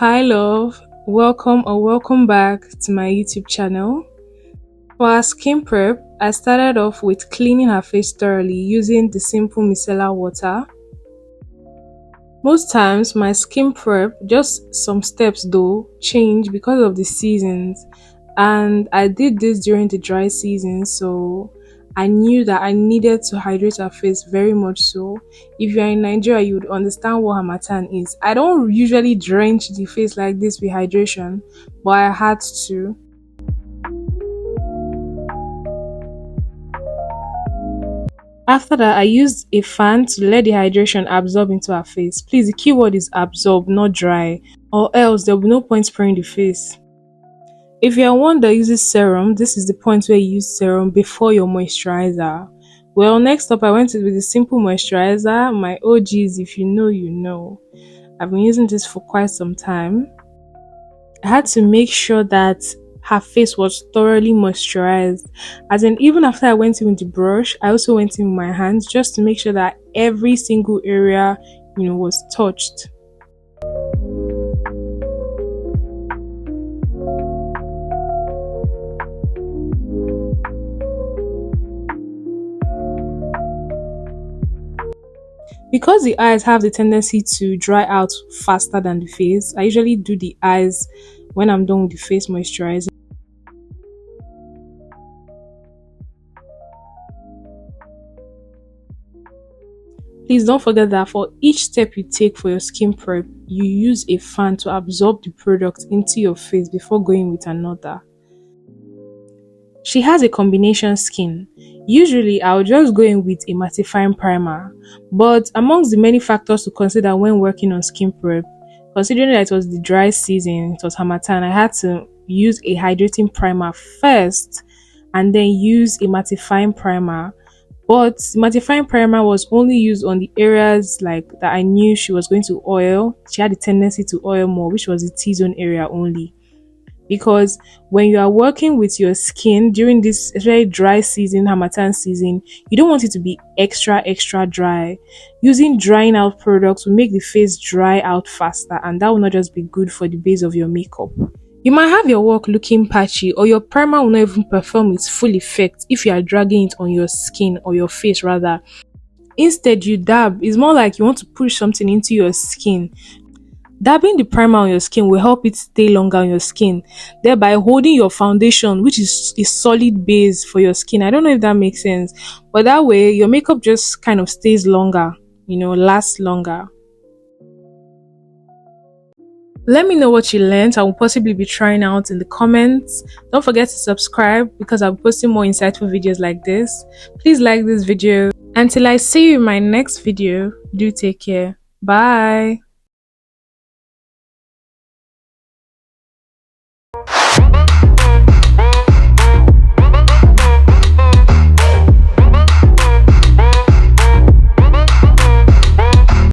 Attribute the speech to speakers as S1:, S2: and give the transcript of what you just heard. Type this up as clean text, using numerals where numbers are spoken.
S1: Hi love, welcome back to my YouTube channel. For our skin prep, I started off with cleaning her face thoroughly using the simple micellar water. Most times my skin prep, just some steps though, change because of the seasons, and I did this during the dry season, so I knew that I needed to hydrate her face very much so. If you are in Nigeria, you would understand what harmattan is. I don't usually drench the face like this with hydration, but I had to. After that, I used a fan to let the hydration absorb into her face. Please, the keyword is absorb, not dry, or else there will be no point spraying the face. If you are one that uses serum, this is the point where you use serum before your moisturizer. Well, next up I went with a simple moisturizer. My OGs, if you know, you know. I've been using this for quite some time. I had to make sure that her face was thoroughly moisturized. As in, even after I went in with the brush, I also went in with my hands just to make sure that every single area, was touched. Because the eyes have the tendency to dry out faster than the face, I usually do the eyes when I'm done with the face moisturizing. Please don't forget that for each step you take for your skin prep, you use a fan to absorb the product into your face before going with another. She has a combination skin. Usually, I'll just go in with a mattifying primer, but amongst the many factors to consider when working on skin prep, considering that it was the dry season, it was harmattan, I had to use a hydrating primer first and then use a mattifying primer. But the mattifying primer was only used on the areas like that I knew she was going to oil. She had a tendency to oil more, which was the T-zone area only. Because when you are working with your skin during this very dry season, harmattan season, you don't want it to be extra dry. Using drying out products will make the face dry out faster, and that will not just be good for the base of your makeup. You might have your work looking patchy, or your primer will not even perform its full effect if you are dragging it on your skin, or your face rather. Instead, you dab. It's more like you want to push something into your skin. Dabbing the primer on your skin will help it stay longer on your skin, thereby holding your foundation, which is a solid base for your skin. I don't know if that makes sense, but that way your makeup just kind of stays longer, lasts longer. Let me know what you learned. I will possibly be trying out in the comments. Don't forget to subscribe because I'll be posting more insightful videos like this. Please like this video. Until I see you in my next video, do take care. Bye.